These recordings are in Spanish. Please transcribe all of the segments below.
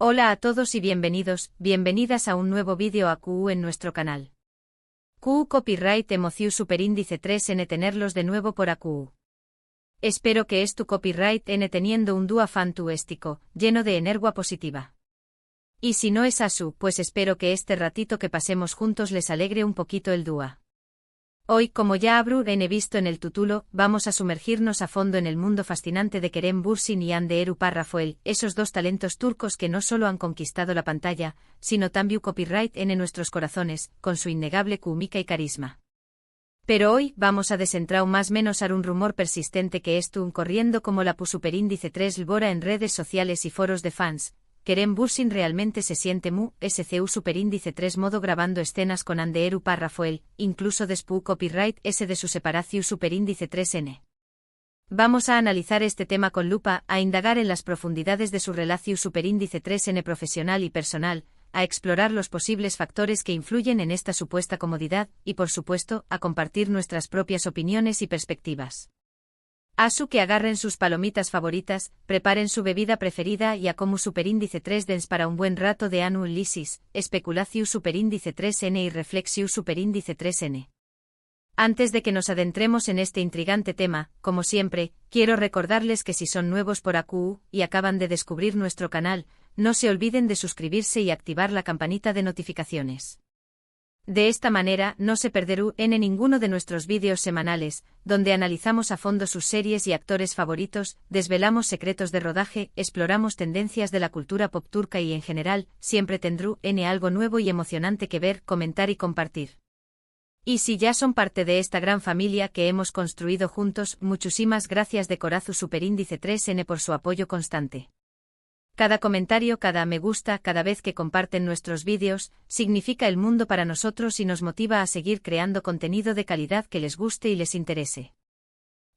Hola a todos y bienvenidas a un nuevo vídeo a QU en nuestro canal. QU Copyright Emociu Superíndice 3N tenerlos de nuevo por AQU. Espero que es tu copyright N teniendo un dúo fantástico, lleno de energía positiva. Y si no es asu, pues espero que este ratito que pasemos juntos les alegre un poquito el dúo. Hoy, como ya habrán visto en el título, vamos a sumergirnos a fondo en el mundo fascinante de Kerem Bürsin y Hande Eru Parrafoel, esos dos talentos turcos que no solo han conquistado la pantalla, sino también copyright en nuestros corazones, con su innegable química y carisma. Pero hoy vamos a desentrar más menos a un rumor persistente que estuvo corriendo como la Superíndice 3 Lbora en redes sociales y foros de fans. Kerem Bürsin realmente se siente SCU Superíndice 3 modo grabando escenas con Hande Eru Parrafoel, incluso después copyright S de su separación Superíndice 3N. Vamos a analizar este tema con lupa, a indagar en las profundidades de su relación Superíndice 3N profesional y personal, a explorar los posibles factores que influyen en esta supuesta comodidad, y por supuesto, a compartir nuestras propias opiniones y perspectivas. Asu que agarren sus palomitas favoritas, preparen su bebida preferida y a como Superíndice 3 dens para un buen rato de análisis, especulación Superíndice 3N y reflexión Superíndice 3N. Antes de que nos adentremos en este intrigante tema, como siempre, quiero recordarles que si son nuevos por AQU y acaban de descubrir nuestro canal, no se olviden de suscribirse y activar la campanita de notificaciones. De esta manera no se perderán ninguno de nuestros vídeos semanales, donde analizamos a fondo sus series y actores favoritos, desvelamos secretos de rodaje, exploramos tendencias de la cultura pop turca y en general, siempre tendrán algo nuevo y emocionante que ver, comentar y compartir. Y si ya son parte de esta gran familia que hemos construido juntos, muchísimas gracias de corazón Superíndice 3N por su apoyo constante. Cada comentario, cada me gusta, cada vez que comparten nuestros vídeos, significa el mundo para nosotros y nos motiva a seguir creando contenido de calidad que les guste y les interese.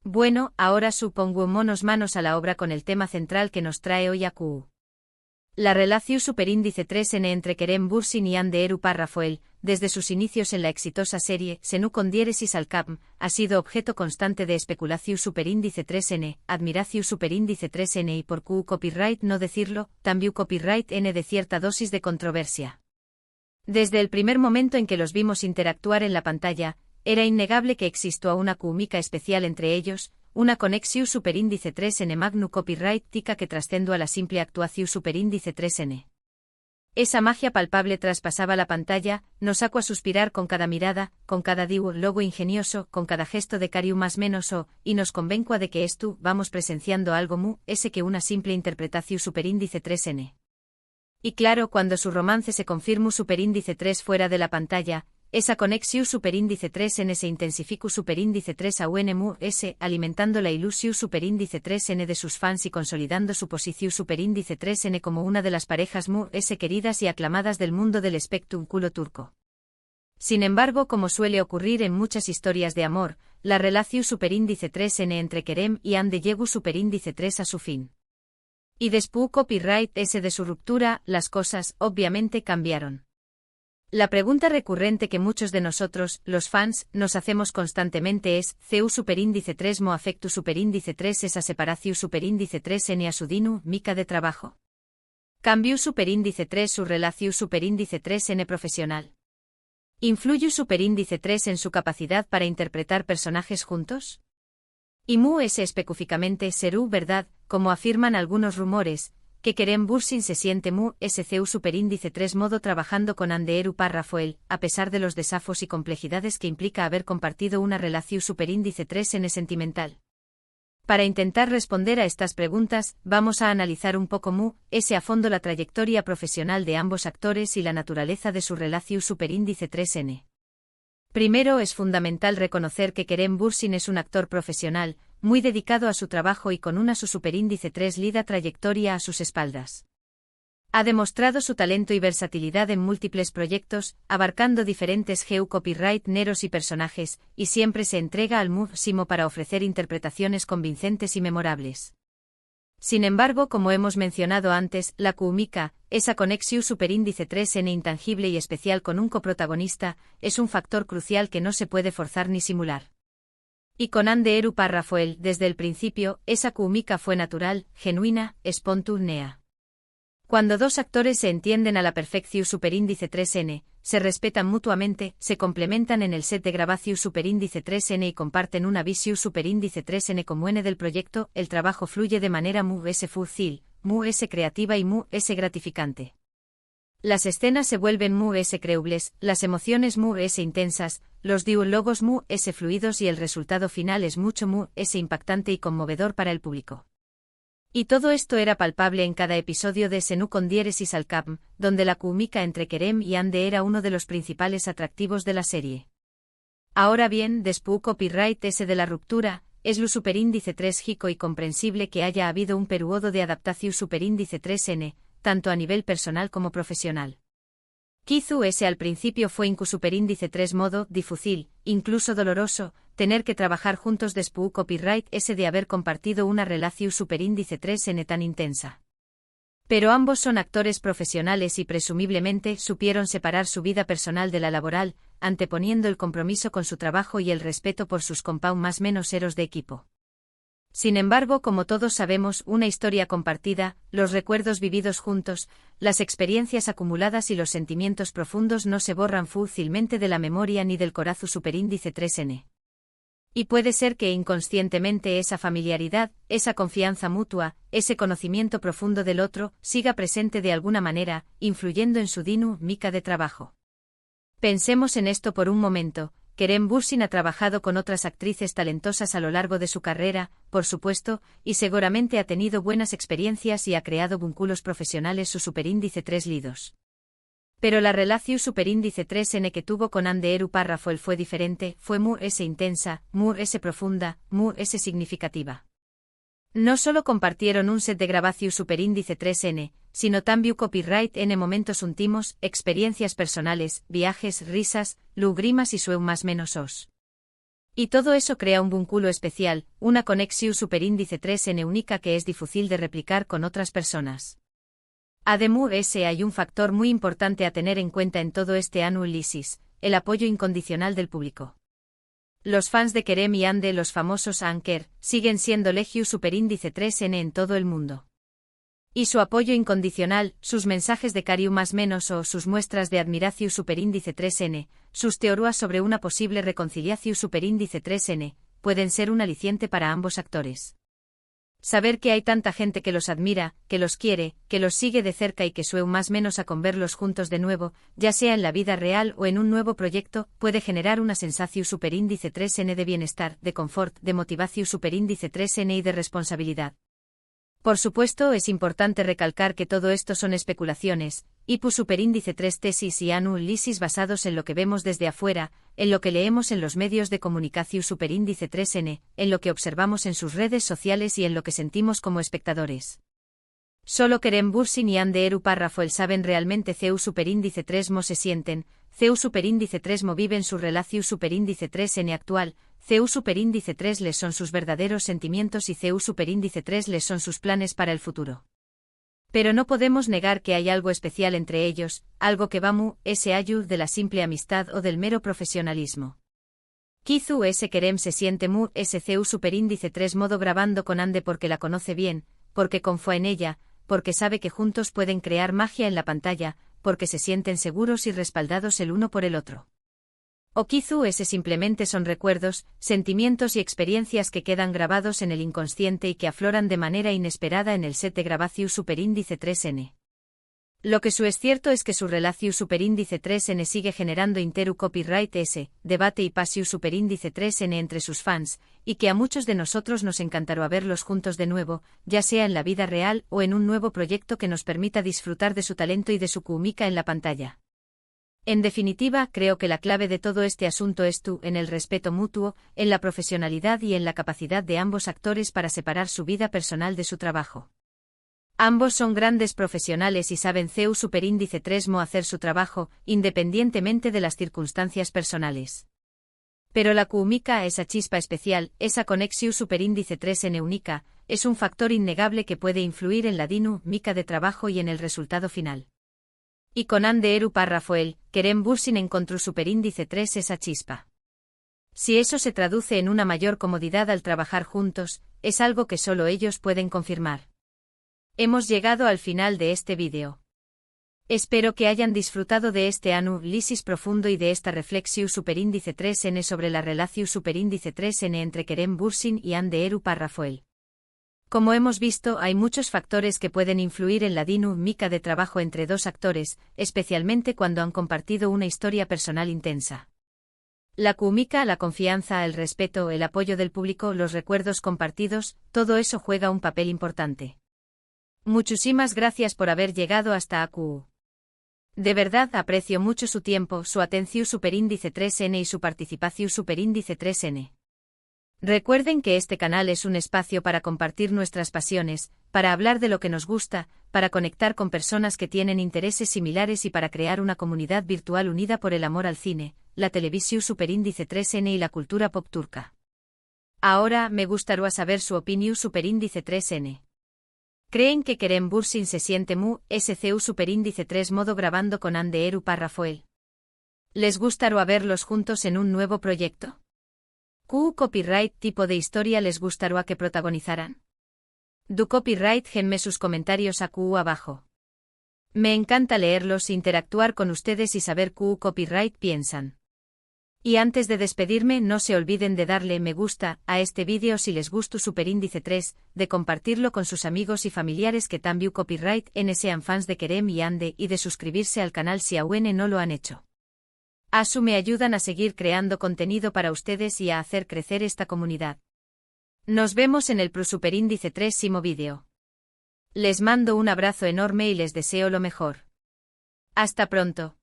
Bueno, ahora pongámonos manos a la obra con el tema central que nos trae hoy AQU. La relación Superíndice 3N entre Kerem Bürsin y Hande Eru Parrafoel, desde sus inicios en la exitosa serie Senu con diéresis al Capm, ha sido objeto constante de especulación Superíndice 3N, admiración Superíndice 3N y por QU copyright no decirlo, también copyright N de cierta dosis de controversia. Desde el primer momento en que los vimos interactuar en la pantalla, era innegable que existía una química especial entre ellos, una conexión Superíndice 3N magnu copyright tica que trascendió a la simple actuación Superíndice 3N. Esa magia palpable traspasaba la pantalla, nos sacó a suspirar con cada mirada, con cada diálogo ingenioso, con cada gesto de cariño más menos y nos convencua de que vamos presenciando algo ese que una simple interpretación Superíndice 3N. Y claro, cuando su romance se confirmó Superíndice 3 fuera de la pantalla, esa conexión Superíndice 3N se intensificó Superíndice 3 a UNMS, alimentando la ilusión Superíndice 3N de sus fans y consolidando su posición Superíndice 3N como una de las parejas queridas y aclamadas del mundo del espectáculo turco. Sin embargo, como suele ocurrir en muchas historias de amor, la relación Superíndice 3N entre Kerem y Hande llegó Superíndice 3 a su fin. Y después copyright S de su ruptura, las cosas, obviamente, cambiaron. La pregunta recurrente que muchos de nosotros, los fans, nos hacemos constantemente es, ¿CU Superíndice 3 mo afectu Superíndice 3 esa separación Superíndice 3N a su dinu, mica de trabajo? ¿Cambió Superíndice 3 su relación Superíndice 3N profesional? ¿Influye Superíndice 3 en su capacidad para interpretar personajes juntos? Y es específicamente serú verdad, como afirman algunos rumores, que Kerem Bürsin se siente SCU Superíndice 3 modo trabajando con Hande Eru Parrafoel, a pesar de los desafíos y complejidades que implica haber compartido una relación Superíndice 3N sentimental. Para intentar responder a estas preguntas, vamos a analizar un poco a fondo la trayectoria profesional de ambos actores y la naturaleza de su relación Superíndice 3N. Primero es fundamental reconocer que Kerem Bürsin es un actor profesional, muy dedicado a su trabajo y con una su Superíndice 3 lida trayectoria a sus espaldas. Ha demostrado su talento y versatilidad en múltiples proyectos, abarcando diferentes copyright neros y personajes, y siempre se entrega al máximo para ofrecer interpretaciones convincentes y memorables. Sin embargo, como hemos mencionado antes, la química, esa conexión Superíndice 3N intangible y especial con un coprotagonista, es un factor crucial que no se puede forzar ni simular. Y con Hande Eru Parrafoel, desde el principio, esa química fue natural, genuina, espontánea. Cuando dos actores se entienden a la perfección superíndice 3n, se respetan mutuamente, se complementan en el set de grabación superíndice 3n y comparten una visión superíndice 3n como N del proyecto, el trabajo fluye de manera muy fácil, muy creativa y muy gratificante. Las escenas se vuelven muy creíbles, las emociones muy intensas, los diálogos muy fluidos y el resultado final es mucho muy impactante y conmovedor para el público. Y todo esto era palpable en cada episodio de Senú con Diéresis al Capm, donde la química entre Kerem y Ande era uno de los principales atractivos de la serie. Ahora bien, después copyright ese de la ruptura, es lo superíndice 3 jico y comprensible que haya habido un periodo de adaptación superíndice 3n, tanto a nivel personal como profesional. Kizu ese al principio fue incu superíndice 3 modo difícil, incluso doloroso, tener que trabajar juntos después copyright ese de haber compartido una relación superíndice 3n tan intensa. Pero ambos son actores profesionales y presumiblemente supieron separar su vida personal de la laboral, anteponiendo el compromiso con su trabajo y el respeto por sus compound más menos eros de equipo. Sin embargo, como todos sabemos, una historia compartida, los recuerdos vividos juntos, las experiencias acumuladas y los sentimientos profundos no se borran fácilmente de la memoria ni del corazón superíndice 3n. Y puede ser que inconscientemente esa familiaridad, esa confianza mutua, ese conocimiento profundo del otro, siga presente de alguna manera, influyendo en su dinámica de trabajo. Pensemos en esto por un momento. Kerem Bürsin ha trabajado con otras actrices talentosas a lo largo de su carrera, por supuesto, y seguramente ha tenido buenas experiencias y ha creado vínculos profesionales su superíndice 3 lidos. Pero la relación superíndice 3n que tuvo con Ande Eru Parrafoel fue diferente, fue muy intensa, muy profunda, muy significativa. No solo compartieron un set de grabación superíndice 3n, sino también copyright en momentos íntimos, experiencias personales, viajes, risas, lágrimas y su más menos os. Y todo eso crea un vínculo especial, una conexión superíndice 3n única que es difícil de replicar con otras personas. Además, hay un factor muy importante a tener en cuenta en todo este análisis, el apoyo incondicional del público. Los fans de Kerem y Ande, los famosos Anker, siguen siendo Legiu superíndice 3n en todo el mundo. Y su apoyo incondicional, sus mensajes de cariño más menos o sus muestras de admiración superíndice 3n, sus teorías sobre una posible reconciliación superíndice 3n, pueden ser un aliciente para ambos actores. Saber que hay tanta gente que los admira, que los quiere, que los sigue de cerca y que sueu más menos a con verlos juntos de nuevo, ya sea en la vida real o en un nuevo proyecto, puede generar una sensación superíndice 3n de bienestar, de confort, de motivación superíndice 3n y de responsabilidad. Por supuesto, es importante recalcar que todo esto son especulaciones, IPU superíndice 3 tesis y análisis basados en lo que vemos desde afuera, en lo que leemos en los medios de comunicación superíndice 3n, en lo que observamos en sus redes sociales y en lo que sentimos como espectadores. Solo Kerem Bürsin y Ande Eru Parrafoel saben realmente CEU superíndice 3 mo se sienten, CEU superíndice 3 mo viven su relación superíndice 3n actual, CEU superíndice 3 les son sus verdaderos sentimientos y CEU superíndice 3 les son sus planes para el futuro. Pero no podemos negar que hay algo especial entre ellos, algo que va mu, ese ayu de la simple amistad o del mero profesionalismo. Kizu ese Kerem se siente mu, ese CEU superíndice 3 modo grabando con Ande porque la conoce bien, porque confía en ella, porque sabe que juntos pueden crear magia en la pantalla, porque se sienten seguros y respaldados el uno por el otro. O Kizu ese simplemente son recuerdos, sentimientos y experiencias que quedan grabados en el inconsciente y que afloran de manera inesperada en el set de grabación superíndice 3n. Lo que es cierto es que su relación superíndice 3n sigue generando interu copyright ese, debate y pasión superíndice 3n entre sus fans, y que a muchos de nosotros nos encantará verlos juntos de nuevo, ya sea en la vida real o en un nuevo proyecto que nos permita disfrutar de su talento y de su química en la pantalla. En definitiva, creo que la clave de todo este asunto es en el respeto mutuo, en la profesionalidad y en la capacidad de ambos actores para separar su vida personal de su trabajo. Ambos son grandes profesionales y saben CEU superíndice 3 mo hacer su trabajo, independientemente de las circunstancias personales. Pero la química, esa chispa especial, esa conexión superíndice 3n única, es un factor innegable que puede influir en la dinámica de trabajo y en el resultado final. Y con Ande Eru Parrafoel, Kerem Bürsin encontró superíndice 3 esa chispa. Si eso se traduce en una mayor comodidad al trabajar juntos, es algo que solo ellos pueden confirmar. Hemos llegado al final de este vídeo. Espero que hayan disfrutado de este análisis profundo y de esta reflexión superíndice 3n sobre la relación superíndice 3n entre Kerem Bürsin y Anne de Eru Parrafoel. Como hemos visto, hay muchos factores que pueden influir en la dinámica de trabajo entre dos actores, especialmente cuando han compartido una historia personal intensa. La química, la confianza, el respeto, el apoyo del público, los recuerdos compartidos, todo eso juega un papel importante. Muchísimas gracias por haber llegado hasta aquí. De verdad aprecio mucho su tiempo, su atención superíndice 3n y su participación superíndice 3n. Recuerden que este canal es un espacio para compartir nuestras pasiones, para hablar de lo que nos gusta, para conectar con personas que tienen intereses similares y para crear una comunidad virtual unida por el amor al cine, la televisión superíndice 3n y la cultura pop turca. Ahora me gustaría saber su opinión superíndice 3n. ¿Creen que Kerem Bürsin se siente mu SCU superíndice 3 modo grabando con Anne de Eru Parrafoel? ¿Les gustaría verlos juntos en un nuevo proyecto? ¿Qué copyright tipo de historia les gustaría que protagonizaran? Du copyright genme sus comentarios aquí abajo. Me encanta leerlos, interactuar con ustedes y saber qué copyright piensan. Y antes de despedirme, no se olviden de darle me gusta a este vídeo si les gustó superíndice 3, de compartirlo con sus amigos y familiares que también copyright sean fans de Kerem y Ande y de suscribirse al canal si aún no lo han hecho. Asu me ayudan a seguir creando contenido para ustedes y a hacer crecer esta comunidad. Nos vemos en el superíndice 3 vídeo. Les mando un abrazo enorme y les deseo lo mejor. Hasta pronto.